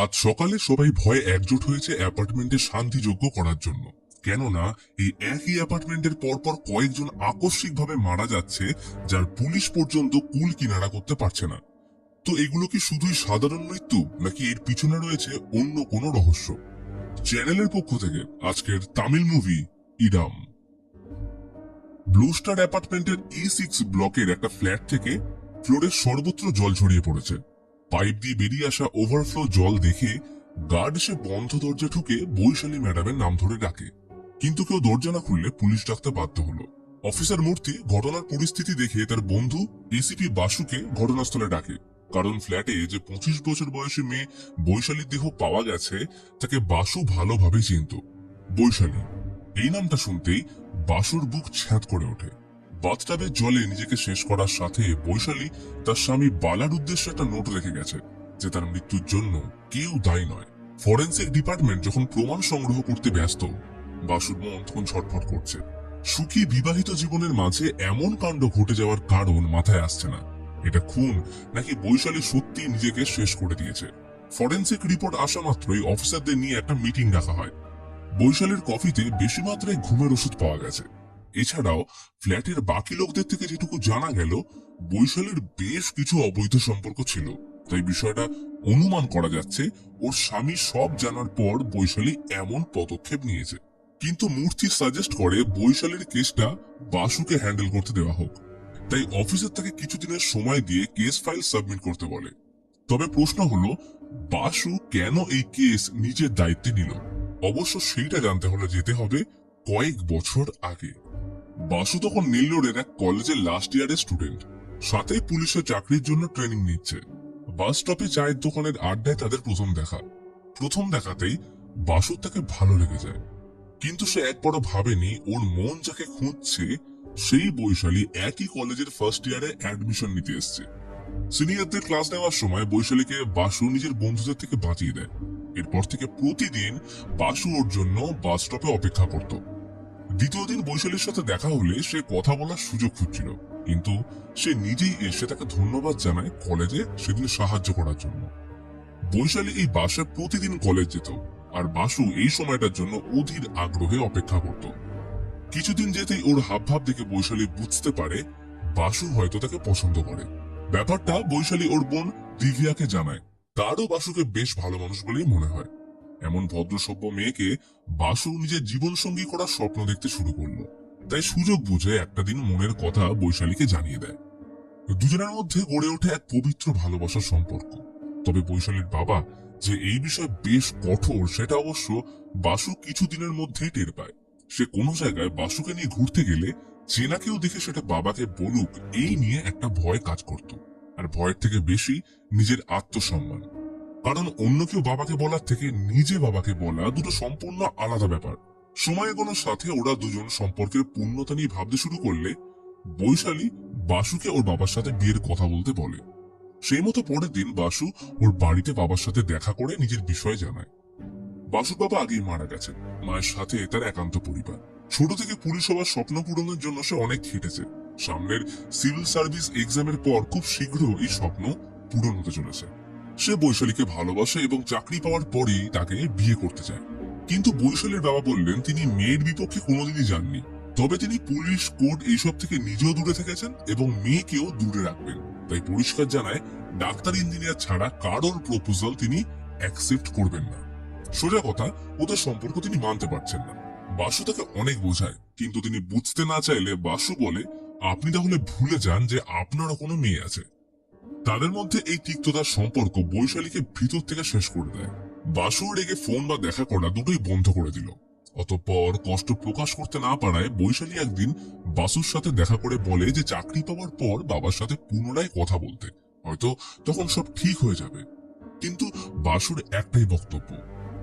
আজ সকালে সবাই ভয়ে একজোট হয়েছে অ্যাপার্টমেন্টে শান্তিযোগ্য করার জন্য। কেননা এই একই অ্যাপার্টমেন্টের পরপর কয়েকজন আকস্মিকভাবে মারা যাচ্ছে, যার পুলিশ পর্যন্ত কুল কিনারা করতে পারছে না। তো এগুলো কি শুধুই সাধারণ মৃত্যু, নাকি এর পিছনে রয়েছে অন্য কোনো রহস্য? চ্যানেলের পক্ষ থেকে আজকের তামিল মুভি ইডাম। ব্লু স্টার অ্যাপার্টমেন্টের E6 ব্লকের একটা ফ্ল্যাট থেকে ফ্লোরের সর্বত্র জল ছড়িয়ে পড়েছে। পাইপ দিয়ে বেরিয়ে আসা ওভারফ্লো জল দেখে গার্ড এসে বন্ধ দরজা ঢুকে বৈশালী ম্যাডামের নাম ধরে ডাকে, কিন্তু কেউ দরজা না খুললে পুলিশ ডাকতে বাধ্য হলো। অফিসার মূর্তি ঘটনার পরিস্থিতি দেখে তার বন্ধু এসিপি বাসুকে ঘটনাস্থলে ডাকে, কারণ ফ্ল্যাটে যে 25 বছর বয়সী মেয়ে বৈশালীর দেহ পাওয়া গেছে তাকে বাসু ভালোভাবে চিনত। বৈশালী এই নামটা শুনতেই বাসুর বুক ছ্যাঁত করে ওঠে। বাথটাবের জলে নিজেকে শেষ করার সাথে বৈশালী তার স্বামী বালার উদ্দেশ্যে একটা নোট রেখে গেছে যে তার মৃত্যুর জন্য কেউ দায়ী নয়। ফরেন্সিক ডিপার্টমেন্ট যখন প্রমাণ সংগ্রহ করতে ব্যস্ত, বাসুর মন তখন ছটফট করছে। সুখী বিবাহিত জীবনের মাঝে এমন কাণ্ড ঘটে যাওয়ার কারণ মাথায় আসছে না। এটা খুন, নাকি বৈশালী সত্যি নিজেকে শেষ করে দিয়েছে? ফরেন্সিক রিপোর্ট আসা মাত্রই অফিসারদের নিয়ে একটা মিটিং ডাকা হয়। বৈশালীর কফিতে বেশি মাত্রায় ঘুমের ওষুধ পাওয়া গেছে। এছাড়াও ফ্ল্যাটের বাকি লোকদের থেকে যেটুকু জানা গেল, বৈশালীর বেশ কিছু অবৈধ সম্পর্ক ছিল। তাই বিষয়টা অনুমান করা যাচ্ছে ওর স্বামী সব জানার পর বৈশালী এমন পদক্ষেপ নিয়েছে। কিন্তু মূর্তি সাজেস্ট করে বৈশালীর কেসটা বাসুকে হ্যান্ডেল করতে দেওয়া হোক। তাই অফিসার তাকে কিছুদিনের সময় দিয়ে কেস ফাইল সাবমিট করতে বলে। তবে প্রশ্ন হলো, বাসু কেন এই কেস নিজের দায়িত্বে নিল? অবশ্য সেইটা জানতে হলে যেতে হবে কয়েক বছর আগে। বাসু তখন নেল্লোরের এক কলেজের লাস্ট ইয়ারের স্টুডেন্ট, সাথে পুলিশের চাকরির জন্য ট্রেনিং নিচ্ছে। বাস স্টপে চায়ের দোকানের আড্ডায় তাদের প্রথম দেখাতেই বাসুর তাকে ভালো লেগে যায়। কিন্তু সে একবারও ভাবেনি ওর মন যাকে খুঁজছে সেই বৈশালী একই কলেজের ফার্স্ট ইয়ারে অ্যাডমিশন নিতে এসছে। সিনিয়রদের ক্লাস নেওয়ার সময় বৈশালীকে বাসু নিজের বন্ধুদের থেকে বাঁচিয়ে দেয়। এরপর থেকে প্রতিদিন বাসু ওর জন্য বাস স্টপে অপেক্ষা করত। দ্বিতীয় দিন বৈশালীর সাথে দেখা হলে সে কথা বলার সুযোগ খুঁজছিল, কিন্তু সে নিজেই এসে তাকে ধন্যবাদ জানায় কলেজে সেদিন সাহায্য করার জন্য। বৈশালী এই বাসে প্রতিদিন কলেজ যেত, আর বাসু এই সময়টার জন্য অধীর আগ্রহে অপেক্ষা করত। কিছুদিন যেতেই ওর হাবভাব দেখে বৈশালী বুঝতে পারে বাসু হয়তো তাকে পছন্দ করে। ব্যাপারটা বৈশালী ওর বোন দিভিয়াকে জানায়। তারও বাসুকে বেশ ভালো মানুষ বলেই মনে হয়। এমন ভদ্রসভ্য মেয়েকে বাসু নিজের জীবন সঙ্গী করার স্বপ্ন দেখতে শুরু করলো। তাই সুযোগ বুঝে একটা দিন মনের কথা বৈশালীকে জানিয়ে দেয়। দুজনের মধ্যে গড়ে ওঠে এক পবিত্র ভালোবাসার সম্পর্ক। তবে বৈশালীর বাবা যে এই বিষয়ে বেশ কঠোর, সেটা অবশ্য বাসু কিছুদিনের মধ্যেই টের পায়। সে কোনো জায়গায় বাসুকে নিয়ে ঘুরতে গেলে চেনা কেউ দেখে সেটা বাবাকে বলুক, এই নিয়ে একটা ভয় কাজ করত। আর ভয়ের থেকে বেশি নিজের আত্মসম্মান। কারণ অন্য কেউ বাবাকে বলার থেকে নিজে বাবাকে বলা দুটো সম্পূর্ণ আলাদা ব্যাপার। সময় এগোনোর সাথে ওরা দুজন সম্পর্কের পূর্ণতা নিয়ে ভাবতে শুরু করলে বৈশালী বাসুকে ওর বাবার সাথে বিয়ের কথা বলতে বলে। সেই মতো পরের দিন বাসু ওর বাড়িতে বাবার সাথে দেখা করে নিজের বিষয়ে জানায়। বাসুর বাবা আগেই মারা গেছেন, মায়ের সাথে তার একান্ত পরিবার। ছোট থেকে পুলিশ হওয়ার স্বপ্ন পূরণের জন্য সে অনেক খেটেছে। সামনের সিভিল সার্ভিস এক্সামের পর খুব শীঘ্র এই স্বপ্ন পূরণ হতে চলেছে। সে বৈশালীকে ভালোবাসে এবং চাকরি পাওয়ার পরেই তাকে বিয়ে করতে চায়। কিন্তু বৈশালীর বাবা বললেন তিনি মেয়ের বিপক্ষে কোনোদিনই যাননি। তবে তিনি পুলিশ, কোর্ট এইসব থেকে নিজেও দূরে থেকেছেন এবং মেয়েকেও দূরে রাখবেন। তাই পরিষ্কার জানায় ডাক্তার, ইঞ্জিনিয়ার ছাড়া কারোর প্রপোজাল তিনি অ্যাকসেপ্ট করবেন না। সোজা কথা, ওদের সম্পর্ক তিনি মানতে পারছেন না। বাসু তাকে অনেক বোঝায়, কিন্তু তিনি বুঝতে না চাইলে বাসু বলে, আপনি তাহলে ভুলে যান যে আপনারও কোনো মেয়ে আছে। তাদের মধ্যে এই তিক্ততার সম্পর্ক বৈশালীকে ভিতর থেকে শেষ করে দেয়। বাসু রেগে ফোন বা দেখা করা দুটোই বন্ধ করে দিল। অতঃপর কষ্ট প্রকাশ করতে না পারায় বৈশালী একদিন বাসুর সাথে দেখা করে বলে যে চাকরি পাওয়ার পর বাবার সাথে পুনরায় কথা বলতে, হয়তো তখন সব ঠিক হয়ে যাবে। কিন্তু বাসুর একটাই বক্তব্য,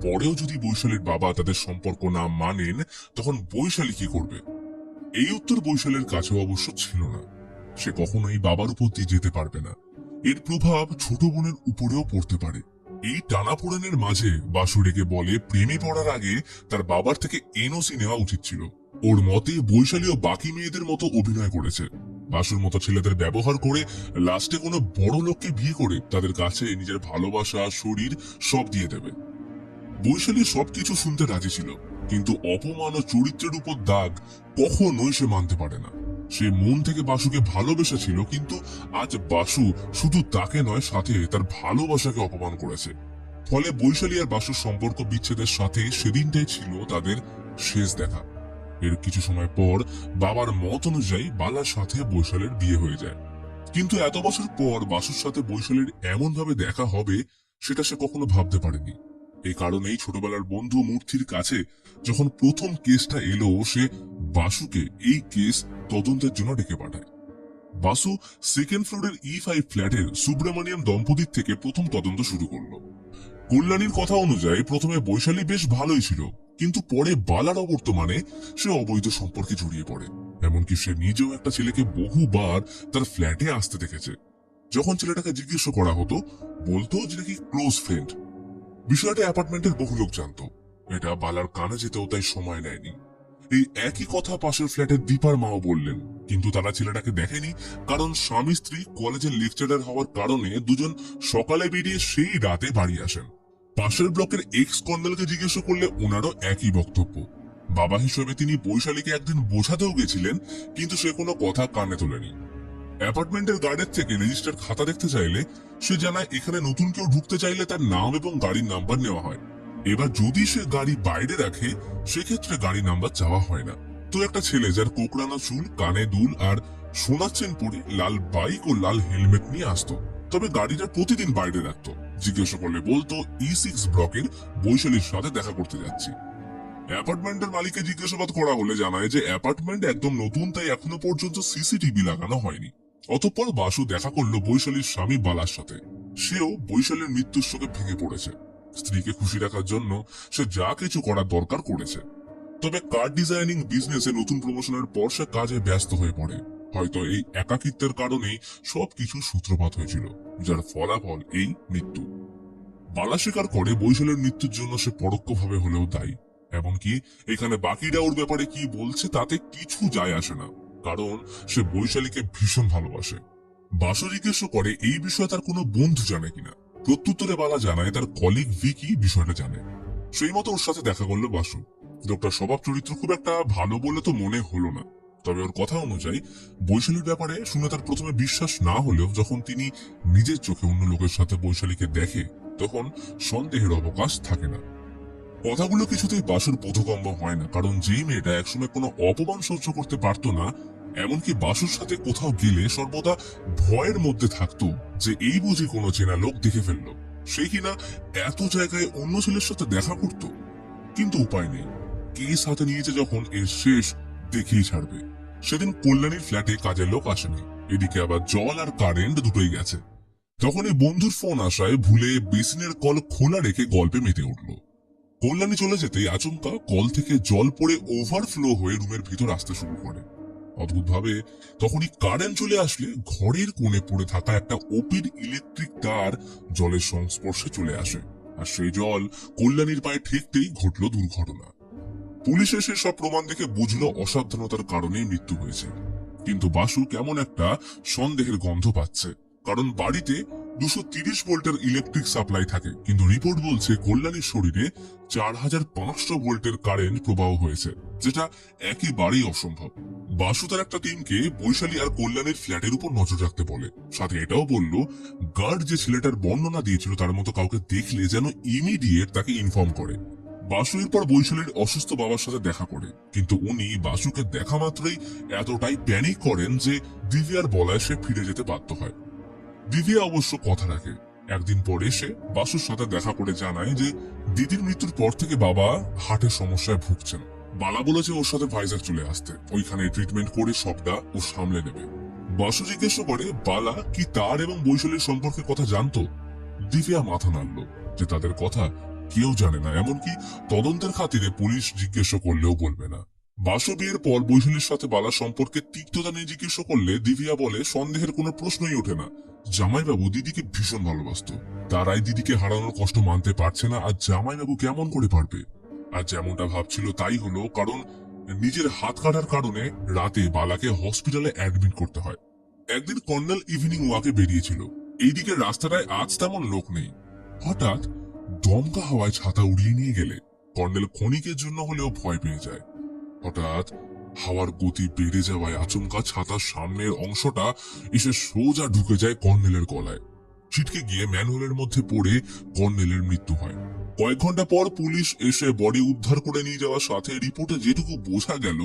পরেও যদি বৈশালীর বাবা তাদের সম্পর্ক না মানেন তখন বৈশালী কি করবে? এই উত্তর বৈশালীর কাছে অবশ্য ছিল না। সে কখনোই বাবার উপর দিয়ে যেতে পারবে না। এর প্রভাব ছোট বোনের উপরেও পড়তে পারে। এই টানাপোড়েনের মাঝে বাসু রেগে বলে প্রেমে পড়ার আগে তার বাবার থেকে এনওসি নেওয়া উচিত ছিল। ওর মতে বৈশালীও বাকি মেয়েদের মতো অভিনয় করেছে। বাসুর মতো ছেলেদের ব্যবহার করে লাস্টে কোনো বড় লোককে বিয়ে করে তাদের কাছে নিজের ভালোবাসা শরীর সব দিয়ে দেবে। বৈশালী সবকিছু শুনতে রাজি ছিল, কিন্তু অপমান ও চরিত্রের উপর দাগ কখনোই সে মানতে পারে না। সে মন থেকে বাসুকে ভালোবেসেছিল, কিন্তু আজ বাসু শুধু তাকে নয়, সাথে তার ভালোবাসাকে অপমান করেছে। ফলে বৈশালী আর বাসুর সম্পর্ক বিচ্ছেদের সাথে সেদিনটাই ছিল তাদের শেষ দেখা। এর কিছু সময় পর বাবার মত অনুযায়ী বালার সাথে বৈশালীর বিয়ে হয়ে যায়। কিন্তু এত বছর পর বাসুর সাথে বৈশালীর এমন ভাবে দেখা হবে সেটা সে কখনো ভাবতে পারেনি। এই কারণেই ছোটবেলার বন্ধু মূর্তির কাছে যখন প্রথম কেসটা এলো, সে বাসুকে এই কেস তদন্তের জন্য ডেকে পাঠায়। বাসু সেকেন্ড ফ্লোরের E5 ফ্ল্যাটের সুব্রমণিয়াম দম্পতির থেকে প্রথম তদন্ত শুরু করলো। কল্যাণীর কথা অনুযায়ী প্রথমে বৈশালী বেশ ভালোই ছিল, কিন্তু পরে বালার অবর্তমানে সে অবৈধ সম্পর্কে জড়িয়ে পড়ে। এমনকি সে নিজেও একটা ছেলেকে বহুবার তার ফ্ল্যাটে আসতে দেখেছে। যখন ছেলেটাকে জিজ্ঞেস করা হতো, বলতো যে নাকি ক্লোজ ফ্রেন্ড। বিষয়টা অ্যাপার্টমেন্টের বহু লোক জানতো। এটা বালার কানে যেতেও তাই সময় নেয়নি। এই একই কথা পাশের ফ্ল্যাটের দীপার মাও বললেন, কিন্তু তারা ছেলেটাকে দেখেনি, কারণ স্বামী স্ত্রী কলেজের লেকচারার হওয়ার কারণে দুজন সকালে বেরিয়ে সেই রাতে বাড়ি আসেন। পাশের ব্লকের এক্স কর্নেলকে জিজ্ঞেস করলে ওনারও একই বক্তব্য। বাবা হিসেবে তিনি বৈশালীকে একদিন বোঝাতেও গেছিলেন, কিন্তু সে কোনো কথা কানে তোলেনি। অ্যাপার্টমেন্টের গার্ডের থেকে রেজিস্টার খাতা দেখতে চাইলে সে জানায় এখানে নতুন কেউ ঢুকতে চাইলে তার নাম এবং গাড়ির নাম্বার নেওয়া হয়। এবার যদি সে গাড়ি বাইরে রাখে সেক্ষেত্রে গাড়ি নাম্বার চাওয়া হয় না। তো একটা ছেলে যার কোকড়ানো চুল, কানে দুল আর সোনার চেন পরে লাল বাইক ও লাল হেলমেট নিয়ে আসতো, তবে গাড়িটা প্রতিদিন বাইরে রাখতো। জিজ্ঞাসা করলে বলতো E6 ব্লকের বৈশালীর সাথে দেখা করতে যাচ্ছি। অ্যাপার্টমেন্টের মালিককে জিজ্ঞাসাবাদ করা হলে জানায় যে অ্যাপার্টমেন্ট একদম নতুন, তাই এখনো পর্যন্ত সিসিটিভি লাগানো হয়নি। অতঃপর বাসু দেখা করলো বৈশালীর স্বামী বালার সাথে। সেও বৈশালীর মৃত্যুর শোকে ভেঙে পড়েছে। স্ত্রীকে খুশি রাখার জন্য সে যা কিছু করার দরকার করেছে। তবে কার ডিজাইনিং বিজনেসে নতুন প্রমোশনের পর সে কাজে ব্যস্ত হয়ে পড়ে। হয়তো এই একাকিত্বের কারণেই সবকিছু সূত্রপাত হয়েছিল, যার ফলাফল এই মৃত্যু। বালা স্বীকার করে বৈশালীর মৃত্যুর জন্য সে পরোক্ষভাবে হলেও দায়ী। এমনকি এখানে বাকিরা ওর ব্যাপারে কি বলছে তাতে কিছু যায় আসে না, কারণ সে বৈশালীকে ভীষণ ভালোবাসে। বাসু জিজ্ঞেস করে এই বিষয়ে তার কোনো বন্ধু জানে কিনা। প্রত্যুত্তরে বালা জানায় তার কলিগ ভিকি বিষয়টা জানে। সেই মতো ওর সাথে দেখা করলো বাসু। লোকটার স্বভাব চরিত্র খুব একটা ভালো বলে তো মনে হলো না, তবে ওর কথা অনুযায়ী বৈশালীর ব্যাপারে শুনে তার প্রথমে বিশ্বাস না হলেও যখন তিনি নিজের চোখে অন্য লোকের সাথে বৈশালীকে দেখে তখন সন্দেহের অবকাশ থাকে না। কথাগুলো কিছুতেই বাসুর বোধগম্য হয় না, কারণ যেই মেয়েটা একসময় কোনো অপমান সহ্য করতে পারতো না, এমনকি বাসুর সাথে কোথাও গেলে সর্বদা ভয়ের মধ্যে থাকতো যে এই বুঝি কোনো চেনা লোক দেখে ফেললো, সে কিনা এত জায়গায় অন্য ছেলের সাথে দেখা করত। কিন্তু উপায় নেই, কেস হাতে নিয়েছে যখন এর শেষ দেখেই ছাড়বে। সেদিন কল্যাণীর ফ্ল্যাটে কাজের লোক আসেনি, এদিকে আবার জল আর কারেন্ট দুটোই গেছে। তখনই বন্ধুর ফোন আসায় ভুলে বেসিনের কল খোলা রেখে গল্পে মেতে উঠল। কল্যাণী চলে যেতেই আচমকা কল থেকে জল পড়ে ওভারফ্লো হয়ে রুমের ভিতর আসতে শুরু করে। অদ্ভুতভাবে তখনই কারেন্ট চলে আসলে ঘরের কোণে পড়ে থাকা একটা ওপির ইলেকট্রিক তার জলের সংস্পর্শে চলে আসে, আর সেই জল কল্যাণীর পায়ে ঠেকতেই ঘটল দুর্ঘটনা। পুলিশ এসে সব প্রমাণ দেখে বুঝলো অসাবধানতার কারণেই মৃত্যু হয়েছে। কিন্তু বাসু কেমন একটা সন্দেহের গন্ধ পাচ্ছে, কারণ বাড়িতে 230 ভোল্টের ইলেকট্রিক সাপ্লাই থাকে, কিন্তু রিপোর্ট বলছে কল্যাণীর শরীরে 4500 ভোল্টের কারেন্ট প্রবাহ হয়েছে, যেটা একেবারেই অসম্ভব। বাসু তার একটা টিমকে বৈশালী আর কল্যাণীর ফ্ল্যাটের উপর নজর রাখতে বলে। সাথে এটাও বলল গার্ড যে ছেলেটার বর্ণনা দিয়েছিল তার মতো কাউকে দেখলে যেন ইমিডিয়েট তাকে ইনফর্ম করে। বাসু এরপর বৈশালীর অসুস্থ বাবার সাথে দেখা করে, কিন্তু উনি বাসুকে দেখা মাত্রই এতটাই প্যানিক করেন যে দিব্যার বলায় সে ফিরে যেতে বাধ্য হয়। দিব্যা অবশ্য কথা রাখে। একদিন পরে সে বাসুর সাথে দেখা করে জানায় যে দিদির মৃত্যুর পর থেকে বাবা হার্টের সমস্যায় ভুগছেন। বালা বলেছে ওর সাথে ভাইজাগ চলে আসতে, ওইখানে ট্রিটমেন্ট করে সবটা ও সামলে নেবে। বাসু জিজ্ঞেস করে বালা কি তার এবং বৈশালীর সম্পর্কে কথা জানতো। দিব্যা মাথা নাড়ল যে তাদের কথা কেউ জানে না, এমনকি তদন্তের খাতিরে পুলিশ জিজ্ঞেস করলেও বলবে না। বাসু বিয়ের পর বৈশালীর সাথে বালার সম্পর্কে তিক্ততা নিয়ে জিজ্ঞেস করলে দিব্যা বলে সন্দেহের কোনো প্রশ্নই ওঠে না। জামাইবাবু দিদিকে ভীষণ ভালোবাসতো, তারাই দিদিকে হারানোর কষ্ট মানতে পারছে না, আর জামাইবাবু কেমন করে পারবে। আর যেমনটা ভাবছিল তাই হলো, কারণ নিজের হাত কাটার কারণে রাতে বালাকে হসপিটালে অ্যাডমিট করতে হয়। একদিন কর্নেল ইভিনিং ওয়াকে বেরিয়েছিল। এইদিকে রাস্তাটায় আজ তেমন লোক নেই। হঠাৎ দমকা হাওয়ায় ছাতা উড়িয়ে নিয়ে গেলে কর্নেল ক্ষণিকের জন্য হলেও ভয় পেয়ে যায়। হঠাৎ হাওয়ার গতি বেড়ে যাওয়ায় আচমকা ছাতার সামনের অংশটা এসে সোজা ঢুকে যায় কর্নেলের গলায়। ছিটকে গিয়ে ম্যানহোলের মধ্যে পড়ে কর্নেলের মৃত্যু হয়। কয়েক ঘন্টা পর পুলিশ এসে বডি উদ্ধার করে নিয়ে যাওয়ার সাথে রিপোর্টে যেটুকু বোঝা গেল,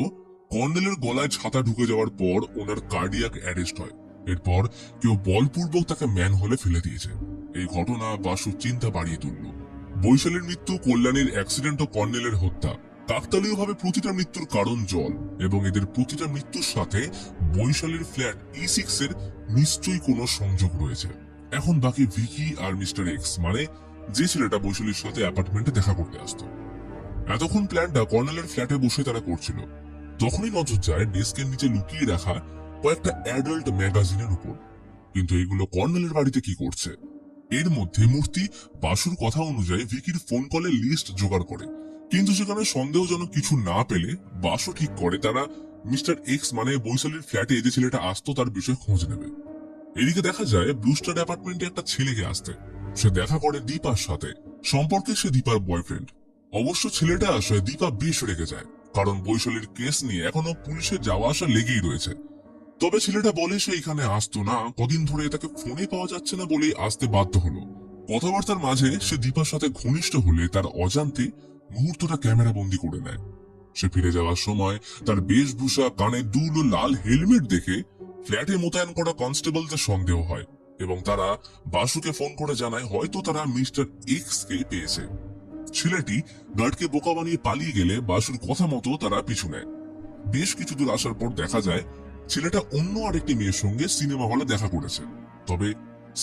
কর্নেলের গলায় ছাতা ঢুকে যাওয়ার পর ওনার কার্ডিয়াক অ্যারেস্ট হয়। এরপর কেউ বলপূর্বক তাকে ম্যানহোলে ফেলে দিয়েছে। এই ঘটনা বাসুর চিন্তা বাড়িয়ে তুলল। বৈশালীর মৃত্যু, কল্যাণীর অ্যাক্সিডেন্ট ও কর্নেলের হত্যা, কাকতালীয়ভাবে প্রতিটা মৃত্যুর কারণ জল, এবং এদের প্রতিটা মৃত্যুর সাথে বৈশালীর ফ্ল্যাট E6 এর নিশ্চয়ই কোনো সংযোগ রয়েছে। এখন বাকি ভিকি আর মিস্টার এক্স, মানে যে ছেলেটা বৈশালীর সাথে অ্যাপার্টমেন্টে দেখা করতে আসতো। এতক্ষণ প্ল্যানটা কর্নেলের ফ্ল্যাটে বসে তারা করছিল। তখনই নজর যায় ডেস্কের নিচে লুকিয়ে রাখা কয়েকটা অ্যাডাল্ট ম্যাগাজিনের উপর। কিন্তু এগুলো কর্নেলের বাড়িতে কি করছে? এর মধ্যে মূর্তি বাসুর কথা অনুযায়ী ভিকির ফোন কলের লিস্ট জোগাড় করে, কিন্তু সেখানে সন্দেহজনক কিছু না পেলে বাসু ঠিক করে তারা মিস্টার এক্স, মানে বৈশালীর ফ্ল্যাটে যে ছেলেটা আসতো তার বিষয়ে খোঁজ নেবে। এদিকে দেখা যায় ব্লুস্টার অ্যাপার্টমেন্টে একটা ছেলেকে আসতে। সে দেখা করে দীপার সাথে, সম্পর্কে সে দীপার বয়ফ্রেন্ড। অবশ্য ছেলেটা আসে দীপা বেশ রেগে যায়, কারণ বৈশালীর কেস নিয়ে এখনো পুলিশের যাওয়া আসা লেগেই রয়েছে। তবে ছেলেটা বলে সে এখানে আসতো না, কদিন ধরে তাকে ফোনে পাওয়া যাচ্ছে না বলেই আসতে বাধ্য হলো। কথাবার্তার মাঝে সে দীপার সাথে ঘনিষ্ঠ হলে তার অজান্তে মুহূর্তটা ক্যামেরা বন্দি করে নেয়। সে ফিরে যাওয়ার সময় তার বেশভূষা, কানে দুল ও লাল হেলমেট দেখে ফ্ল্যাটে মোতায়েন করা কনস্টেবলদের সন্দেহ হয়, এবং তারা বাসুকে ফোন করে জানায় হয়তো তারা মিস্টার এক্স কে পেয়েছে। ছেলেটি গার্ডকে বোকা বানিয়ে পালিয়ে গেলে বাসুর কথা মতো তারা পিছু নেয়। বেশ কিছু দূর আসার পর দেখা যায় ছেলেটা অন্য আরেকটি মেয়ের সঙ্গে সিনেমা হলে দেখা করেছে। তবে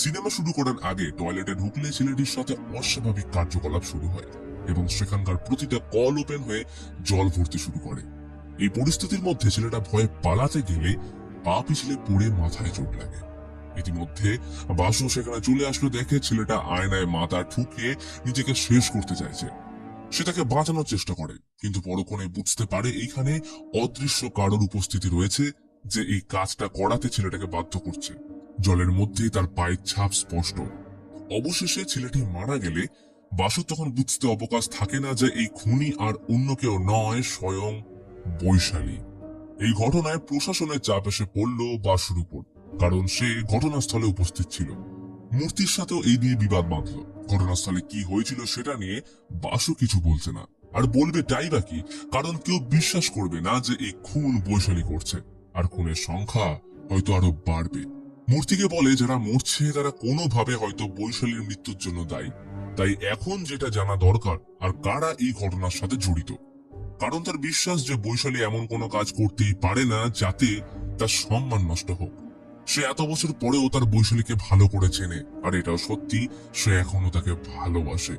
সিনেমা শুরু করার আগে টয়লেটে ঢুকলে ছেলেটির সাথে অস্বাভাবিক কার্যকলাপ শুরু হয়, এবং সেখানকার প্রতিটা কল ওপেন হয়ে জল ভরতে শুরু করে। এই পরিস্থিতির মধ্যে ছেলেটা ভয়ে পালাতে গেলে পা পিছলে পড়ে মাথায় চোট লাগে। ইতিমধ্যে বাসু সেখানে চলে আসলো, দেখে ছেলেটা আয়নায় মাথা ঠুকিয়ে নিজেকে শেষ করতে চাইছে। সে তাকে বাঁচানোর চেষ্টা করে, কিন্তু পরক্ষণে বুঝতে পারে এইখানে অদৃশ্য কারোর উপস্থিতি রয়েছে, যে এই কাজটা করাতে ছেলেটাকে বাধ্য করছে। জলের মধ্যে তার পায়ের ছাপ স্পষ্ট। অবশেষে ছেলেটি মারা গেলে বাসু তখন বুঝতে অবকাশ থাকে না যে এই খুনি আর অন্য কেউ নয়, স্বয়ং বৈশালী। এই ঘটনায় প্রশাসনের চাপ এসে পড়ল বাসুর উপর, কারণ সে ঘটনাস্থলে উপস্থিত ছিল। মূর্তির সাথেও এই নিয়ে বিবাদ বাঁধল। ঘটনাস্থলে কি হয়েছিল সেটা নিয়ে বাসু কিছু বলছে না, আর বলবে তাই বা কি, কারণ কেউ বিশ্বাস করবে না যে এই খুন বৈশালী করছে, আর খুনের সংখ্যা হয়তো আরো বাড়বে। মূর্তিকে বলে যারা মরছে তারা কোনোভাবে হয়তো বৈশালীর মৃত্যুর জন্য দায়ী। তাই এখন যেটা জানা দরকার আর কারা এই ঘটনার সাথে জড়িত, কারণ তার বিশ্বাস যে বৈশালী এমন কোনো কাজ করতেই পারে না যাতে তার সম্মান নষ্ট হোক। সে এত বছর পরেও তার বৈশালীকে ভালো করে চেনে, আর এটাও সত্যি, সে এখনো তাকে ভালোবাসে।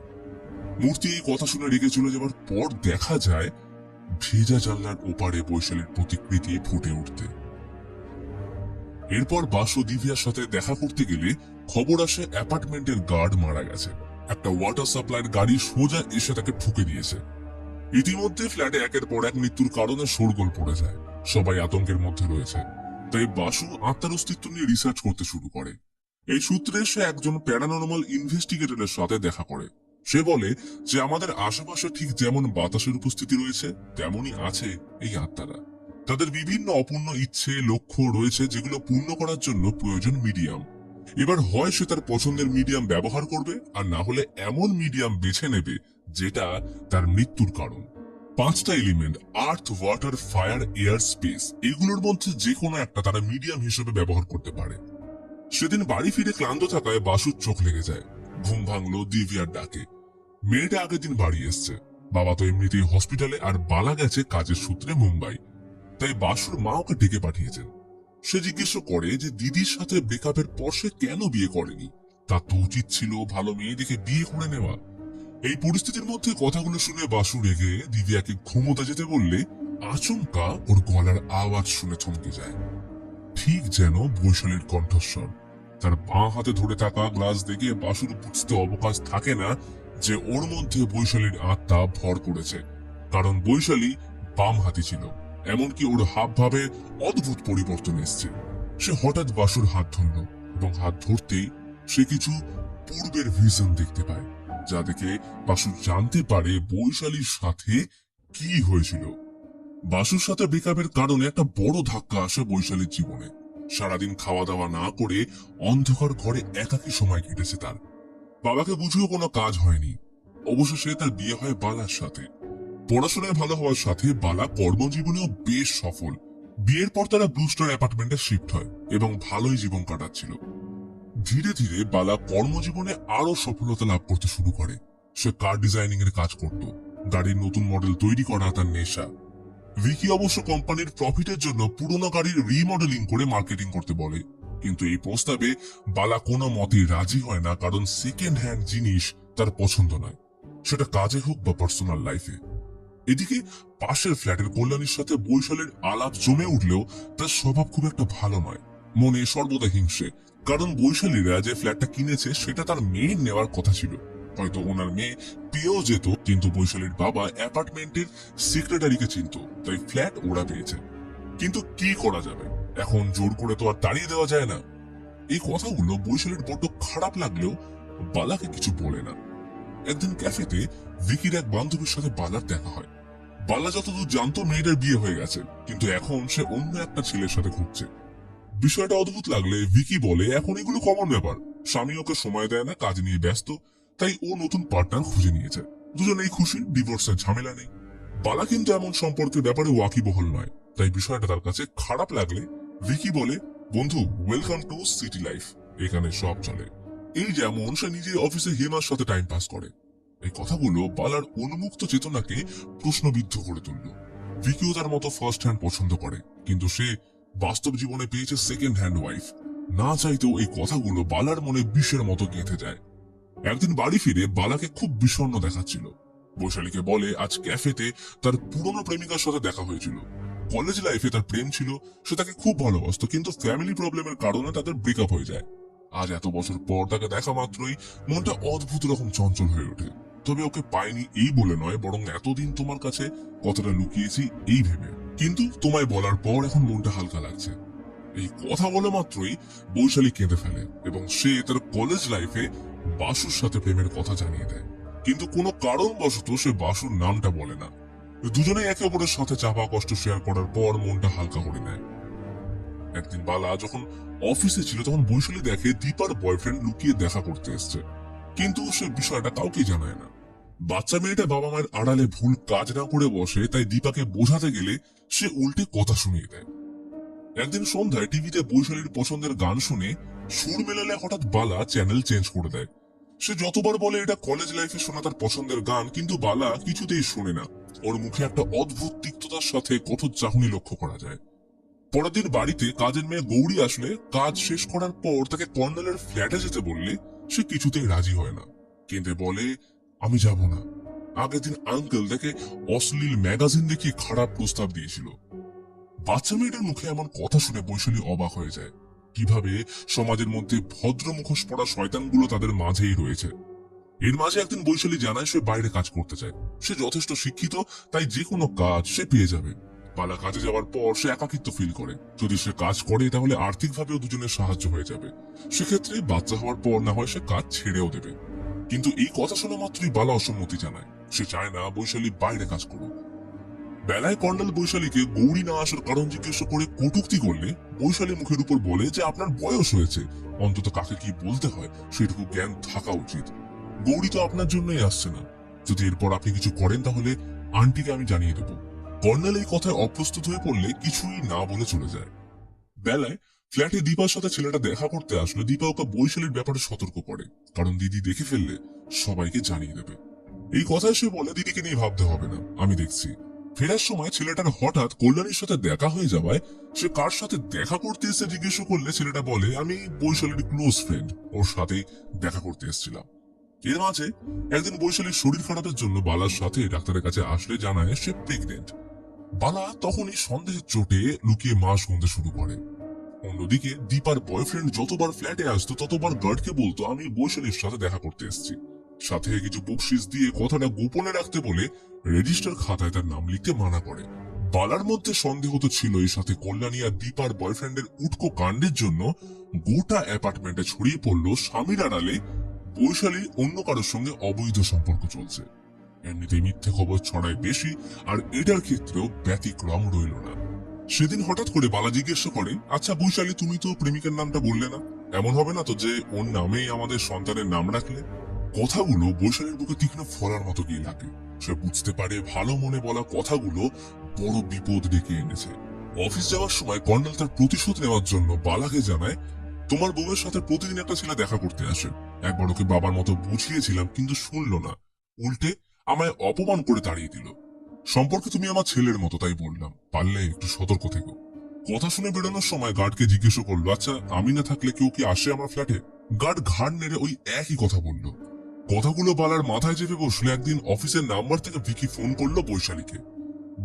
মূর্তি এই কথা শুনে রেগে চলে যাবার পর দেখা যায় ভেজা জানলার ওপারে বৈশালীর প্রতিকৃতি ফুটে উঠতে। এরপর বাসু দিব্যার সাথে দেখা করতে গেলে খবর আসে অ্যাপার্টমেন্টের গার্ড মারা গেছে। একটা ওয়াটার সাপ্লাইয়ের গাড়ি সোজা এসে তাকে ঠুকে দিয়েছে। ইতিমধ্যে ফ্ল্যাটে একের পর এক মৃত্যুর কারণে শোরগোল পড়ে যায়। সবাই আতঙ্কের মধ্যে রয়েছে। তাই বাসু আত্মার অস্তিত্ব নিয়ে রিসার্চ করতে শুরু করে। এই সূত্রে সে একজন প্যারানর্মাল ইনভেস্টিগেটরের সাথে দেখা করে। সে বলে যে আমাদের আশেপাশে ঠিক যেমন বাতাসের উপস্থিতি রয়েছে, তেমনই আছে এই আত্মারা। তাদের বিভিন্ন অপূর্ণ ইচ্ছে, লক্ষ্য রয়েছে, যেগুলো পূর্ণ করার জন্য প্রয়োজন মিডিয়াম। এবার হয় সে তার পছন্দের মিডিয়াম ব্যবহার করবে, আর না হলে এমন মিডিয়াম বেছে নেবে যেটা তার মৃত্যুর কারণ। 5টা এলিমেন্ট, আর্থ, ওয়াটার, ফায়ার, এয়ার, স্পেস, এগুলোর মধ্যে যে কোনো একটা তারা মিডিয়াম হিসেবে ব্যবহার করতে পারে। সেদিন বাড়ি ফিরে ক্লান্ত থাকায় বাসুর চোখ লেগে যায়। ঘুম ভাঙলো দিব্যার ডাকে। মেয়েটা আগের দিন বাড়ি এসছে। বাবা তো এমনিতেই হসপিটালে, আর বালা গেছে কাজের সূত্রে মুম্বাই। তাই বাসুর মা ওকে ডেকে পাঠিয়েছেন। সে জিজ্ঞেস করে যে দিদির সাথে ব্রেকআপের পর সে কেন বিয়ে করেনি। তার তো উচিত ছিল ভালো মেয়ে দেখে বিয়ে করে নেওয়া। এই পরিস্থিতির মধ্যে কথাগুলো শুনে বাসু রেগে দিব্যাকে ঘুমোতে যেতে বললে আচমকা ওর গলার আওয়াজ শুনে থমকে যায়, ঠিক যেন বৈশালীর কণ্ঠস্বর। তার বাঁ হাতে ধরে থাকা গ্লাস দেখে বাসুর বুঝতে অবকাশ থাকে না যে ওর মধ্যে বৈশালীর আত্মা ভর করেছে, কারণ বৈশালী বাম হাতি ছিল। এমনকি ওর হাব ভাবে অদ্ভুত পরিবর্তন এসছে। সে হঠাৎ বাসুর হাত ধরল এবং হাত ধরতেই সে কিছু পূর্বের ভিশন দেখতে পায়, যা দেখে বাসু জানতে পারে বৈশালীর সাথে কি হয়েছিল। বাসুর সাথে ব্রেকআপের কারণে একটা বড় ধাক্কা আসে বৈশালীর জীবনে। সারাদিন খাওয়া দাওয়া না করে অন্ধকার ঘরে একাকী সময় কেটেছে তার। বাবাকে বুঝিয়েও কোনো কাজ হয়নি। অবশেষে তার বিয়ে হয় বালার সাথে। পড়াশোনায় ভালো হওয়ার সাথে বালা কর্মজীবনেও বেশ সফল। বিয়ের পর তারা ব্লুস্টার অ্যাপার্টমেন্টে শিফট হয় এবং ভালোই জীবন কাটাচ্ছিল। ধীরে ধীরে বালা কর্মজীবনে আরো সফলতা লাভ করতে শুরু করে। সে কার ডিজাইনিং এর কাজ করত, গাড়ির নতুন মডেল তৈরি করা তার নেশা। ভিকি অবশ্য কোম্পানির প্রফিটের জন্য পুরোনো গাড়ির রিমডেলিং করে মার্কেটিং করতে বলে, কিন্তু এই প্রস্তাবে বালা কোনো মতেই রাজি হয় না, কারণ সেকেন্ড হ্যান্ড জিনিস তার পছন্দ নয়, সেটা কাজে হোক বা পার্সোনাল লাইফে। এদিকে পাশের ফ্ল্যাটের কল্যাণীর সাথে বৈশালীর আলাপ জমে উঠলেও তার স্বভাব খুব একটা ভালো নয়। মনে সর্বদা হিংসে, কারণ বৈশালীরা যে ফ্ল্যাটটা কিনেছে সেটা তার মেয়ের নেওয়ার কথা ছিল। হয়তো ওনার মেয়ে পেয়েও যেত, কিন্তু বৈশালীর বাবা অ্যাপার্টমেন্টের সেক্রেটারিকে চিনত, তাই ফ্ল্যাট ওরা পেয়েছে। কিন্তু কি করা যাবে, এখন জোর করে তো আর তাড়িয়ে দেওয়া যায় না। এই কথাগুলো বৈশালীর বড্ড খারাপ লাগলেও বালাকে কিছু বলে না। একদিন ক্যাফেতে ভিকির এক বান্ধবীর সাথে বালার দেখা হয়। বালা যতদূর জানতো মেয়েটার বিয়ে হয়ে গেছে, কিন্তু এখন সে অন্য একটা ছেলের সাথে ঘুরছে। বিষয়টা অদ্ভুত লাগলে ভিকি বলে এখন এগুলো কমন ব্যাপার, স্বামী ওকে সময় দেয় না, কাজ নিয়ে ব্যস্ত, তাই ও নতুন পার্টনার খুঁজে নিয়েছে। দুজনেই খুশি, ডিভোর্সের ঝামেলা নেই। বালা কিন্তু এমন সম্পর্কের ব্যাপারে ওয়াকিবহল নয়, তাই বিষয়টা তার কাছে খারাপ লাগলে ভিকি বলে, বন্ধু, ওয়েলকাম টু সিটি লাইফ, এখানে সব চলে। এই যেমন সে নিজে অফিসে হেমার সাথে টাইম পাস করে। এই কথাগুলো বালার উন্মুক্ত চেতনাকে প্রশ্নবিদ্ধ করে তুলল। ভিকিও তার মতো ফার্স্ট হ্যান্ড পছন্দ করে, কিন্তু সে বাস্তব জীবনে পেয়েছে সেকেন্ড হ্যান্ড ওয়াইফ। না চাইতেও এই কথাগুলো বালার মনে বিষের মতো গেঁথে যায়। একদিন বাড়ি ফিরে বালাকে খুব বিষণ্ণ দেখাচ্ছিল। বৈশালীকে বলে আজ ক্যাফেতে তার পুরনো প্রেমিকার সাথে দেখা হয়েছিল। কলেজ লাইফে তার প্রেম ছিল, সে তাকে খুব ভালোবাসতো, কিন্তু ফ্যামিলি প্রবলেমের কারণে তাদের ব্রেকআপ হয়ে যায়। আজ এত বছর পর তাকে দেখা মাত্রই মনটা অদ্ভুত রকম চঞ্চল হয়ে ওঠে। তবে ওকে পাইনি এই বলে নয়, বরং এতদিন তোমার কাছে কতটা লুকিয়েছি এই ভেবে। কিন্তু তোমায় বলার পর এখন মনটা হালকা লাগছে। এই কথা বলে মাত্রই বৈশালী কেঁদে ফেলে এবং সে তার কলেজ লাইফে বাসুর সাথে প্রেমের কথা জানিয়ে দেয়, কিন্তু কোনো কারণবশত সে বাসুর নামটা বলে না। দুজনে একে অপরের সাথে চাপা কষ্ট শেয়ার করার পর মনটা হালকা করে নেয়। একদিন বালা যখন অফিসে ছিল তখন বৈশালী দেখে দীপার বয়ফ্রেন্ড লুকিয়ে দেখা করতে এসছে, কিন্তু সে বিষয়টা কাউকে জানায় না। বাচ্চা মেয়েটা বাবা মায়ের আড়ালে ভুল কাজ না করে বসে, তাই দীপাকে বোঝাতে গেলে সে উল্টে কথা শুনিয়ে দেয়। একদিন সন্ধ্যায় টিভিতে বৈশালীর পছন্দের গান শুনে সুর মেলালে হঠাৎ বালা চ্যানেল চেঞ্জ করে দেয়। সে যতবার বলে এটা কলেজ লাইফে শোনা তার পছন্দের গান, কিন্তু বালা কিছুতেই শোনে না। ওর মুখে একটা অদ্ভুত তিক্ততার সাথে কঠোর চাহনি লক্ষ্য করা যায়। পরের দিন বাড়িতে কাজের মেয়ে গৌরী আসলে কাজ শেষ করার পর তাকে কর্নেলের ফ্ল্যাটে যেতে বললে সে কিছুতেই রাজি হয় না। কেঁদে বলে, আমি যাব না। আগের দিন আঙ্কেল তাকে অশ্লীল ম্যাগাজিন দেখিয়ে খারাপ প্রস্তাব দিয়েছিল। বাচ্চা মেয়েটার মুখে এমন কথা শুনে বৈশালী অবাক হয়ে যায়। কিভাবে সমাজের মধ্যে ভদ্র মুখোশ পড়া শয়তানগুলো তাদের মাঝেই রয়েছে। এর মাঝে একদিন বৈশালী জানায় সে বাইরে কাজ করতে চায়। সে যথেষ্ট শিক্ষিত, তাই যে কোনো কাজ সে পেয়ে যাবে। বালা কাজে যাওয়ার পর সে একাকিত্ব ফিল করে। যদি সে কাজ করে তাহলে আর্থিকভাবেও দুজনের সাহায্য হয়ে যাবে। সেক্ষেত্রে বাচ্চা হওয়ার পর না হয় সে কাজ ছেড়েও দেবে। কিন্তু এই কথা শোনা মাত্রই বালা অসম্মতি জানায়। সে চায় না বৈশালী বাইরে কাজ করুক। বেলায় কর্নেল বৈশালীকে গৌরী না আসার কারণ জিজ্ঞেস করে কটূক্তি করলে বৈশালী মুখের উপর বলে যে আপনার বয়স হয়েছে, অন্তত কাকে কি বলতে হয় সেটুকু জ্ঞান থাকা উচিত। গৌরী তো আপনার জন্যই আসছে না, যদি এরপর আপনি কিছু করেন তাহলে আন্টিকে আমি জানিয়ে দেব। কর্নেল এই কথায় অপ্রস্তুত হয়ে পড়লে কিছুই না বলে চলে যায়। বেলায় ফ্ল্যাটে দীপার সাথে ছেলেটা দেখা করতে আসলে দীপা ওকে বৈশালীর ব্যাপারে সতর্ক করে, কারণ দিদি দেখে ফেললে সবাইকে জানিয়ে দেবে। এই কথায় সে বলে দিদিকে নিয়ে ভাবতে হবে না, আমি দেখছি। ফেরার সময় ছেলেটার হঠাৎ কল্যাণীর সাথে দেখা হয়ে যাওয়ায় সে কার সাথে দেখা করতে এসে জিজ্ঞেস করলে ছেলেটা বলে আমি বৈশালীর ক্লোজ ফ্রেন্ড, ওর সাথে দেখা করতে এসেছিলাম। এর মাঝে একদিন বৈশালীর শরীর খারাপের জন্য বালার সাথে ডাক্তারের কাছে আসলে জানায় সে প্রেগনেন্ট। বালা তখনই সন্দেহের চোটে লুকিয়ে মাস গুনতে শুরু করে। অন্যদিকে দীপার বয়ফ্রেন্ড যতবার ফ্ল্যাটে আসতো ততবার গার্ডকে বলতো আমি বৈশালীর সাথে দেখা করতে এসেছি, সাথে কিছু বকশিস দিয়ে কথাটা গোপনে রাখতে বলে রেজিস্টার খাতায় তার নাম লিখতে মানা করে। বালার মধ্যে সন্দেহ তো ছিলই, সাথে কল্যাণী আর দীপার বয়ফ্রেন্ডের উটকো কাণ্ডের জন্য গোটা অ্যাপার্টমেন্টে ছড়িয়ে পড়ল স্বামীর আড়ালে বৈশালীর অন্য কারোর সঙ্গে অবৈধ সম্পর্ক চলছে। এমনিতেই মিথ্যে খবর ছড়ায় বেশি, আর এটার ক্ষেত্রেও ব্যতিক্রম রইল না। সেদিন হঠাৎ করে বালা জিজ্ঞেস করে, আচ্ছা বৈশালী, তুমি তো প্রেমিকের নামটা বললে না, এমন হবে না তো যে ওর নামেই আমাদের সন্তানের নাম রাখলে? কথাগুলো বৈশালীর বুকে তীক্ষ্ণ ফলার মতো গিয়ে লাগে। সে বুঝতে পারে ভালো মনে বলা কথাগুলো বড় বিপদ ডেকে এনেছে। অফিস যাওয়ার সময় কর্নেল তার প্রতিশোধ নেওয়ার জন্য বালাকে জানায়, তোমার বউয়ের সাথে প্রতিদিন একটা ছেলে দেখা করতে আসে। একবার ওকে বাবার মতো বুঝিয়েছিলাম, কিন্তু শুনলো না, উল্টে আমায় অপমান করে তাড়িয়ে দিল। সম্পর্কে তুমি আমার ছেলের মতো, তাই বললাম পারলে একটু সতর্ক থেকো। কথা শুনে বেরোনোর সময় গার্ডকে জিজ্ঞেস করলো, আচ্ছা আমি না থাকলে কেউ কি আসে আমার ফ্ল্যাটে? গার্ড ঘাড় নেড়ে ওই একই কথা বলল। কথাগুলো বালার মাথায় চেপে বসলে একদিন অফিসের নাম্বার থেকে ভিকি ফোন করলো বৈশালীকে।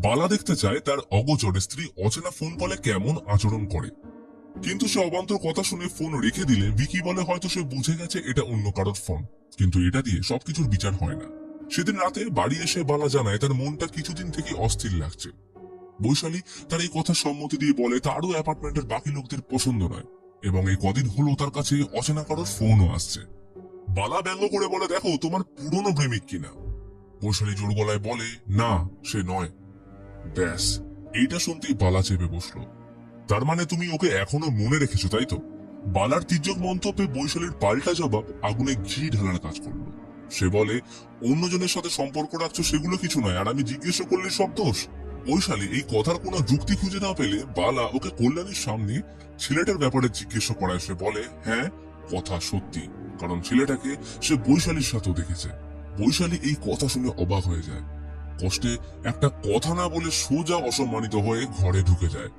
বালা দেখতে চায় তার অগোচরে স্ত্রী অচেনা ফোন কলে কেমন আচরণ করে, কিন্তু সে অবান্তর কথা শুনে ফোন রেখে দিলে ভিকি বলে হয়তো সে বুঝে গেছে এটা অন্য কারোর ফোন, কিন্তু এটা দিয়ে সবকিছুর বিচার হয় না। সেদিন রাতে বাড়ি এসে বালা জানায় তার মনটা কিছুদিন থেকে অস্থির লাগছে। বৈশালী তার এই কথা সম্মতি দিয়ে বলে তারও অ্যাপার্টমেন্টের বাকি লোকদের পছন্দ নয়, এবং এই কদিন হলো তার কাছে অচেনা কারোর ফোনও আসছে। বালা ব্যঙ্গ করে বলে, দেখো তোমার পুরনো প্রেমিক কিনা। বৈশালী জোর গলায় বলে, না সে নয়। ব্যাস, এইটা শুনতেই বালা চেপে বসলো। তার মানে তুমি ওকে এখনো মনে রেখেছো, তাই তো? বালার তির্যক মন্তব্যে বৈশালীর পাল্টা জবাব আগুনে ঘি ঢালার কাজ করলো। সে বলে, অন্যজনের সাথে সম্পর্ক রাখছো সেগুলো কিছু নয়, আর আমি জিজ্ঞেস করলে সব দোষ। বৈশালী এই কথার কোনো যুক্তি খুঁজে না পেলে বালা ওকে কল্যাণীর সামনে ছেলেটার ব্যাপারে জিজ্ঞেস করায়। সে বলে, হ্যাঁ কথা সত্যি, কারণ ছেলেটাকে সে বৈশালীর সাথেও দেখেছে। বৈশালী এই কথা শুনে অবাক হয়ে যায়। কষ্টে একটা কথা না বলে সোজা অসম্মানিত হয়ে ঘরে ঢুকে যায়।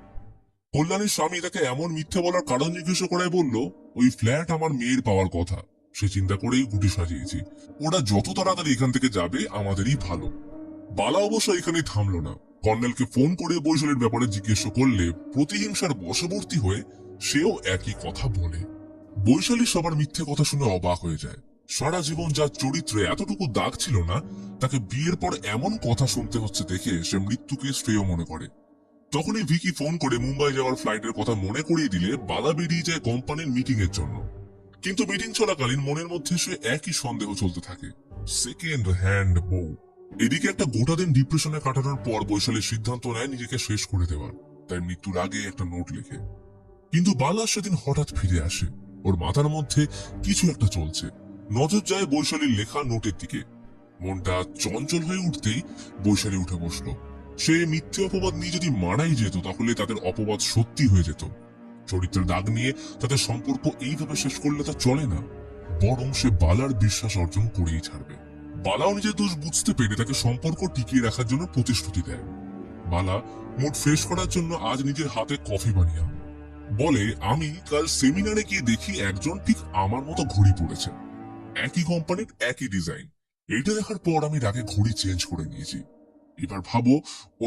কল্যাণীর স্বামী তাকে এমন মিথ্যে বলার কারণ জিজ্ঞেস করায় বলল, ওই ফ্ল্যাট আমার মেয়ের পাওয়ার কথা, সে চিন্তা করেই গুটি সাজিয়েছি। ওরা যত তাড়াতাড়ি এখান থেকে যাবে আমাদেরই ভালো। বালা অবশ্য এখানেই থামলো না। কর্নেলকে ফোন করে বৈশালীর ব্যাপারে জিজ্ঞেস করলে প্রতিহিংসার বশবর্তী হয়ে সেও একই কথা বলে। বৈশালী সবার মিথ্যে কথা শুনে অবাক হয়ে যায়। সারা জীবন যার চরিত্রে এতটুকু দাগ ছিল না, তাকে বিয়ের পর এমন কথা শুনতে হচ্ছে দেখে সে মৃত্যুকে শ্রেয় মনে করে। তখনই ভিকি ফোন করে মুম্বাই যাওয়ার ফ্লাইটের কথা মনে করিয়ে দিলে বালা বেরিয়ে যায় কোম্পানির মিটিং এর জন্য। কিন্তু মিটিং চলাকালীন মনের মধ্যে সে একই সন্দেহ চলতে থাকে, সেকেন্ড হ্যান্ড বউ। এদিকে একটা গোটা দিন ডিপ্রেশনে কাটানোর পর বৈশালীর সিদ্ধান্ত নেয় নিজেকে শেষ করে দেওয়ার, তাই মৃত্যুর আগে একটা নোট লেখে। কিন্তু বালা সেদিন হঠাৎ ফিরে আসে। ওর মাথার মধ্যে কিছু একটা চলছে। নজর যায় বৈশালীর লেখা নোটের দিকে। মনটা চঞ্চল হয়ে উঠতেই বৈশালী উঠে বসলো। সে মিথ্যে অপবাদ নিয়ে যদি মারাই যেত তাহলে তাদের অপবাদ সত্যি হয়ে যেত। চরিত্রের দাগ নিয়ে তাদের সম্পর্ক এইভাবে শেষ করলে তা চলে না, বরং সে বালার বিশ্বাস অর্জন করেই ছাড়বে। বালাও নিজের দোষ বুঝতে পেরে তাকে সম্পর্ক টিকিয়ে রাখার জন্য প্রতিশ্রুতি দেয়। বালা মুড ফ্রেশ করার জন্য আজ নিজের হাতে কফি বানিয়ে আনে। বলে, আমি কাল সেমিনারে গিয়ে দেখি একজন ঠিক আমার মতো ঘড়ি পড়েছে, একই কোম্পানির একই ডিজাইন। এইটা দেখার পর আমি রাগে ঘড়ি চেঞ্জ করে নিয়েছি। এবার ভাবো,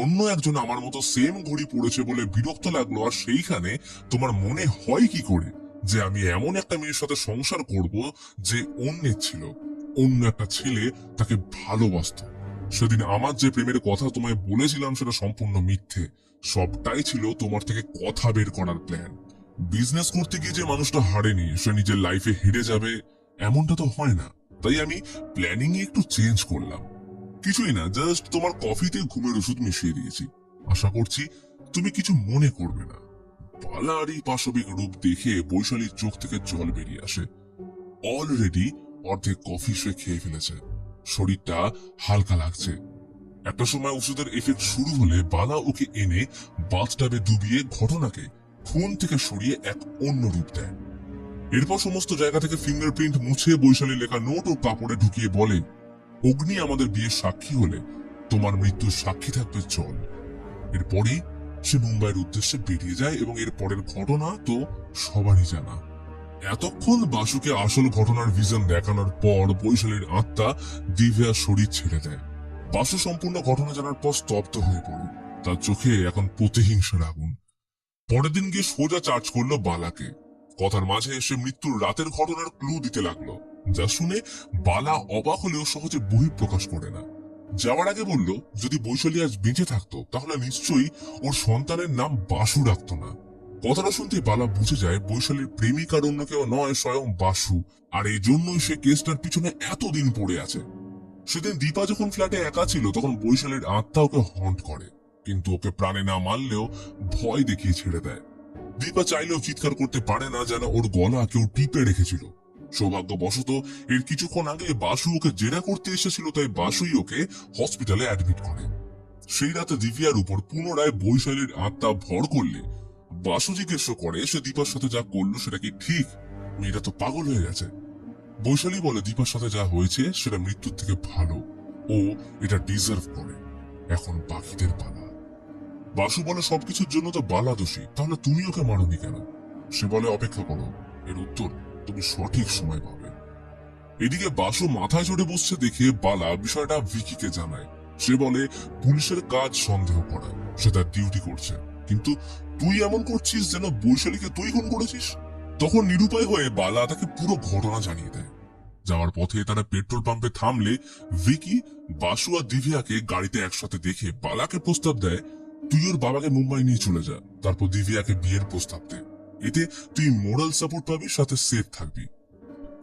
অন্য একজন আমার মতো সেম ঘড়ি পড়েছে বলে বিরক্ত লাগলো, আর সেইখানে তোমার মনে হয় কি করে যে আমি এমন একটা মেয়ের সাথে সংসার করব যে অন্যের ছিল, অন্য একটা ছেলে তাকে ভালোবাসতো। সেদিন আমার যে প্রেমের কথা তোমায় বলেছিলাম সেটা সম্পূর্ণ মিথ্যে, সবটাই ছিল তোমার থেকে কথা বের করার প্ল্যান। বিজনেস করতে গিয়ে যে মানুষটা হারেনি সে নিজের লাইফে হেরে যাবে এমনটা তো হয় না, তাই আমি প্ল্যানিং এ একটু চেঞ্জ করলাম। কিছুই না, জাস্ট তোমার কফিতে ঘুমের ওষুধ মিশিয়ে দিয়েছি, আশা করছি তুমি কিছু মনে করবে না। বালার এই পাশবিক রূপ দেখে বৈশালীর চোখ থেকে জল বেরিয়ে আসে। অলরেডি অর্ধেক কফি সে খেয়ে ফেলেছে, শরীরটা হালকা লাগছে। একটা সময় ওষুধের এফেক্ট শুরু হলে বালা ওকে এনে বাথটাবে ডুবিয়ে ঘটনাকে খুন থেকে সরিয়ে এক অন্য রূপ দেয়। এরপর সমস্ত জায়গা থেকে ফিঙ্গারপ্রিন্ট মুছে বৈশালীর লেখা নোট ও কাপড়ে ঢুকিয়ে বলে, অগ্নি আমাদের বিয়ের সাক্ষী হলে তোমার মৃত্যুর সাক্ষী থাকবে জল। এরপরেই সে মুম্বাইয়ের উদ্দেশ্যে বেরিয়ে যায়, এবং এর পরের ঘটনা তো সবারই জানা। এতক্ষণ বাসুকে আসল ঘটনার ভিশন দেখানোর পর বৈশালীর আত্মা দিব্যার শরীর ছেড়ে দেয়। বাসু সম্পূর্ণ ঘটনা জানার পর স্তব্ধ হয়ে পড়ে, তার চোখে এখন প্রতিহিংসার আগুন। পরের দিন গিয়ে সোজা চার্জ করলো বালাকে। কথার মাঝে এসে মৃত্যুর রাতের ঘটনার ক্লু দিতে লাগলো, যা শুনে বালা অবাক হলেও সহজে বহিঃপ্রকাশ করে না। যাওয়ার আগে বলল যদি বৈশালী আজ বেঁচে থাকতো তাহলে নিশ্চয়ই ওর সন্তানের নাম বাসু রাখতো না। কথাটা শুনতে বালা বুঝে যায় বৈশালীর প্রেমিকার অন্য কেউ নয়, স্বয়ং বাসু, আর এই জন্যই সে কেসটার পিছনে এতদিন পড়ে আছে। সেদিন দীপা যখন ফ্ল্যাটে একা ছিল তখন বৈশালীর আত্মা ওকে হন্ট করে, কিন্তু ওকে প্রাণে না মারলেও ভয় দেখিয়ে ছেড়ে দেয়। দীপা চাইলেও চিৎকার করতে পারে না, যেন ওর গলা কেউ টিপে রেখেছিল। সৌভাগ্যবশত এর কিছুক্ষণ আগে বাসু ওকে জেরা করতে এসেছিল, তাই বাসুই ওকে হসপিটালে অ্যাডমিট করে। সেই রাতে দিব্যার উপর পুনরায় বৈশালীর আত্মা ভর করলে বাসু জিজ্ঞেস করে সে দীপার সাথে যা করলো সেটা কি ঠিক? মেয়েটা তো পাগল হয়ে গেছে। বৈশালী বলে দীপার সাথে যা হয়েছে সেটা মৃত্যুর থেকে ভালো, ও এটা ডিজার্ভ করে। এখন বাকিদের পালা। বাসু বলে সবকিছুর জন্য তো বালা দোষী, তাহলে তুমি ওকে মারোনি কেন? সে বলে অপেক্ষা করো, এর উত্তর তুমি সঠিক সময় পাবে। এদিকে বাসু মাথায় চড়ে বসছে দেখে বালা বিষয়টা ভিকিকে জানায়। সে বলে পুলিশের কাজ সন্দেহ করা, সে তার ডিউটি করছে, কিন্তু তুই এমন করছিস যেন বৈশালীকে তুই খুন করেছিস। তখন নিরুপায় হয়ে বালা তাকে পুরো ঘটনা জানিয়ে দেয়। যাওয়ার পথে তারা পেট্রোল পাম্পে থামলে ভিকি বাসু আর দিভিয়াকে গাড়িতে একসাথে দেখে বালাকে প্রস্তাব দেয় তুই ওর বাবাকে মুম্বাই নিয়ে চলে যা, তারপর দিভিয়াকে বিয়ের প্রস্তাব দে, এতে তুই মোরাল সাপোর্ট পাবি, সাথে সেফ থাকবি।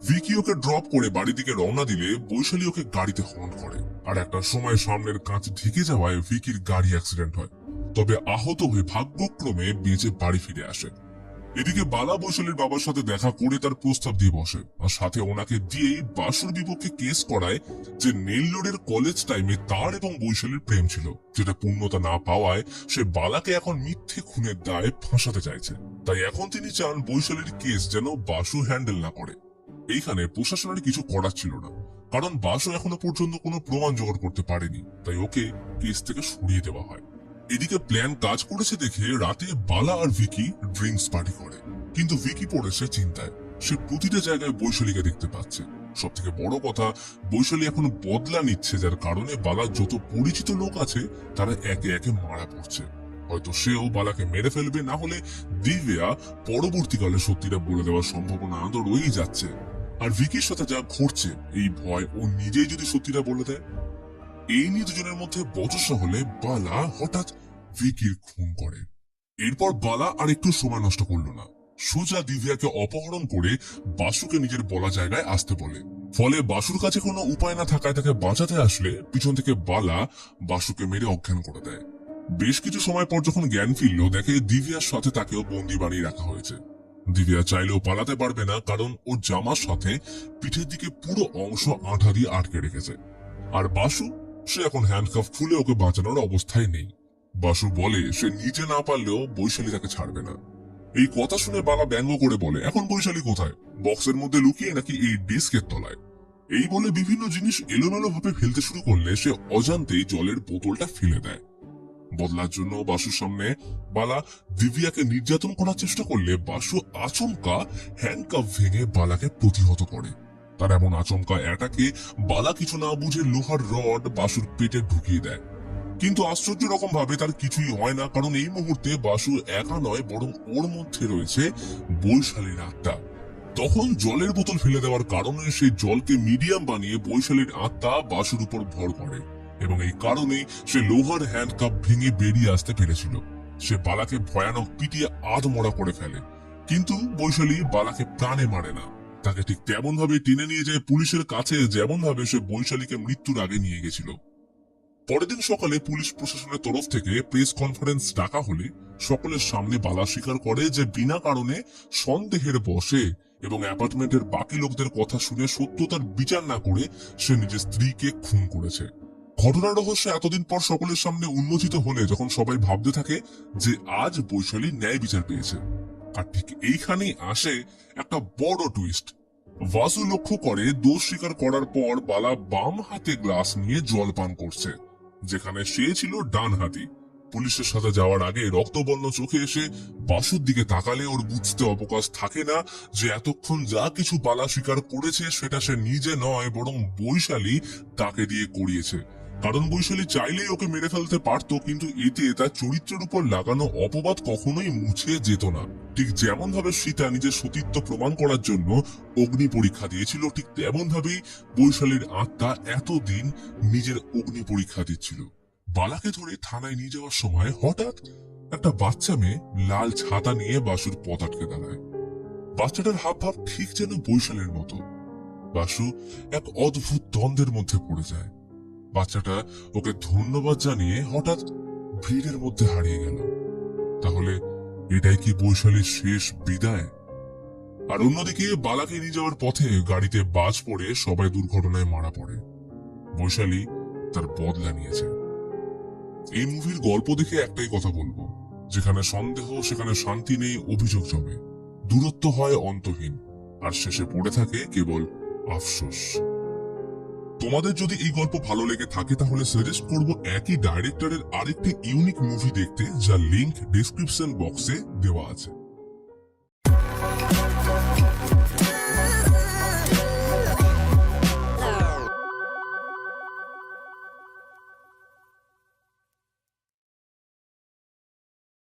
ভিকি ওকে ড্রপ করে বাড়ি দিকে রওনা দিলে বৈশালী ওকে গাড়িতে হর্ন করে, আর একটা সময় সামনের কাঁচ ঢেকে যাওয়ায় ভিকির গাড়ি অ্যাক্সিডেন্ট হয়, তবে আহত হয়ে ভাগ্যক্রমে বেঁচে বাড়ি ফিরে আসে। এদিকে বালা বৈশালীর বাবার সাথে দেখা করে তার প্রস্তাব দিয়ে বসে, আর সাথে ওনাকে দিয়েই বাসুর বিপক্ষে কেস করায় যে নেল্লোরের কলেজ টাইমে তার এবং বৈশালীর প্রেম ছিল, যেটা পূর্ণতা না পাওয়ায় সে বালাকে এখন মিথ্যে খুনের দায়ে ফাঁসাতে চাইছে। তাই এখন তিনি চান বৈশালীর কেস যেন বাসু হ্যান্ডেল না করে। এইখানে প্রশাসনের কিছু করার ছিল না, কারণ বাসু এখনো পর্যন্ত কোনো প্রমাণ জোগাড় করতে পারেনি, তাই ওকে কেস থেকে সরিয়ে দেওয়া হয়। এদিকে প্ল্যান কাজ করেছে দেখে রাতে বালা আর ভিকি ড্রিঙ্কস পার্টি করে, কিন্তু ভিকি পড়েছে চিন্তায়। সে প্রতিটা জায়গায় বৈশালীকে দেখতে পাচ্ছে। সব থেকে বড় কথা, বৈশালী এখন বদলা নিচ্ছে, যার কারণে বালার যত পরিচিত লোক আছে তারা একে একে মারা পড়ছে। হয়তো সেও বালাকে মেরে ফেলবে, না হলে দিব্যা পরবর্তীকালে সত্যিটা বলে দেওয়ার সম্ভাবনা আদৌ রয়েই যাচ্ছে। আর ভিকির সাথে যা ঘটছে, এই ভয় ও নিজেই যদি সত্যিটা বলে দেয়। এই নিয়ে দুজনের মধ্যে বচসা হলে বালা হঠাৎ ভিকির খুন করে। এরপর বালা আর একটু সময় নষ্ট করলো না, সোজা দিব্যাকে অপহরণ করে বাসুকে নিজের বলা জায়গায় আসতে বলে। ফলে বাসুর কাছে কোনো উপায় না থাকায় তাকে বাঁচাতে আসলে পিছন থেকে বালা বাসুকে মেরে অজ্ঞান করে দেয়। বেশ কিছু সময় পর যখন জ্ঞান ফিরল, দেখে দিব্যার সাথে তাকেও বন্দি বানিয়ে রাখা হয়েছে। দিব্যা চাইলেও পালাতে পারবে না, কারণ ওর জামার সাথে পিঠের দিকে পুরো অংশ আঠা দিয়ে আটকে রেখেছে। আর বাসু, সে এখন হ্যান্ডকাফ খুলে ওকে বাঁচানোর অবস্থায় নেই। বাসু বলে সে নিজে না পারলেও বৈশালী তাকে ছাড়বে না। এই কথা শুনে বালা ব্যঙ্গ করে বলে এখন বৈশালী কোথায়? বক্সের মধ্যে লুকিয়ে নাকি এই ডেস্কের তলায়? এই বলে বিভিন্ন জিনিস এলোমেলো ভাবে ফেলতে শুরু করলে সে অজান্তেই জলের বোতলটা ফেলে দেয়। বদলার জন্য বাসুর সামনে বালা দিব্যাকে নির্যাতন করার চেষ্টা করলে বাসু আচমকা হ্যান্ডকাফ ভেঙে বালাকে প্রতিহত করে। তার এমন আচমকা অ্যাটাকে বালা কিছু না বুঝে লোহার রড বাসুর পেটে ঢুকিয়ে দেয়, কিন্তু আশ্চর্য রকম ভাবে তার কিছুই হয় না, কারণ এই মুহূর্তে বাসু একা নয়, বরং ওর মধ্যে রয়েছে বৈশালীর আত্মা। তখন জলের বোতল ফেলে দেওয়ার কারণে সেই জলকে মিডিয়াম বানিয়ে বৈশালীর আত্মা বাসুর উপর ভর করে, এবং এই কারণেই সে লোহার হ্যান্ডকাপ ভেঙে বেরিয়ে আসতে পেরেছিল। সে বালাকে ভয়ানক পিটিয়ে আধমরা করে ফেলে, কিন্তু বৈশালী বালাকে প্রাণে মারে না। তাকে ঠিক তেমন ভাবে টেনে নিয়ে যায় পুলিশের কাছে, যেমন ভাবে সে বৈশালীকে মৃত্যুর আগে নিয়ে গেছিল। পরের দিন সকালে পুলিশ প্রশাসনের তরফ থেকে প্রেস কনফারেন্স ডাকা হলে সকলের সামনে বালা স্বীকার করে যে বিনা কারণে সন্দেহের বশে এবং অ্যাপার্টমেন্টের বাকি লোকদের কথা শুনে সত্যতার বিচার না করে সে নিজের স্ত্রীকে খুন করেছে। ঘটনার রহস্য এতদিন পর সকলের সামনে উন্মোচিত হলে যখন সবাই ভাবতে থাকে যে আজ বৈশালী ন্যায় বিচার পেয়েছে, আর ঠিক এইখানেই আসে একটা বড় টুইস্ট। বাসু লক্ষ্য করে দোষ স্বীকার করার পর বালা বাম হাতে গ্লাস নিয়ে জল পান করছে, যেখানে সে ছিল ডান হাতি। পুলিশের সাথে যাওয়ার আগে রক্তবর্ণ চোখে এসে বাসুর দিকে তাকালে ওর বুঝতে অবকাশ থাকে না যে এতক্ষণ যা কিছু বালা স্বীকার করেছে সেটা সে নিজে নয়, বরং বৈশালী তাকে দিয়ে করিয়েছে। কারণ বৈশালী চাইলেই ওকে মেরে ফেলতে পারতো, কিন্তু এতে তার চরিত্রের উপর লাগানো অপবাদ কখনোই মুছে যেত না। ঠিক যেমন ভাবে সীতা নিজের সতীত্ব প্রমাণ করার জন্য অগ্নি পরীক্ষা দিয়েছিল, ঠিক তেমন ভাবেই বৈশালীর আত্মা এতদিন নিজের অগ্নি পরীক্ষা দিচ্ছিল। বালাকে ধরে থানায় নিয়ে যাওয়ার সময় হঠাৎ একটা বাচ্চা মেয়ে লাল ছাতা নিয়ে বাসুর পথ আটকে দাঁড়ায়। বাচ্চাটার হাবভাব ঠিক যেন বৈশালীর মতো। বাসু এক অদ্ভুত দ্বন্দ্বের মধ্যে পড়ে যায়। বাচ্চাটা ওকে ধন্যবাদ জানিয়ে হঠাৎ ভিড়ের মধ্যে হারিয়ে গেল। তাহলে এটাই কি বৈশালীর শেষ বিদায়? আর অন্যদিকে বালাকে নিয়ে যাওয়ার পথে গাড়িতে বাজ পড়ে সবাই দুর্ঘটনায় মারা পড়ে। বৈশালী তার বদলা নিয়েছে। এই মুভির গল্প দেখে একটাই কথা বলবো, যেখানে সন্দেহ সেখানে শান্তি নেই, অভিযোগ জমে, দূরত্ব হয় অন্তহীন, আর শেষে পড়ে থাকে কেবল আফসোস। তোমাদের যদি এই গল্প ভালো লেগে থাকে তাহলে সাজেস্ট করব একই ডাইরেক্টরের আরেকটি ইউনিক মুভি দেখতে, যার লিংক ডেসক্রিপশন বক্সে দেওয়া আছে।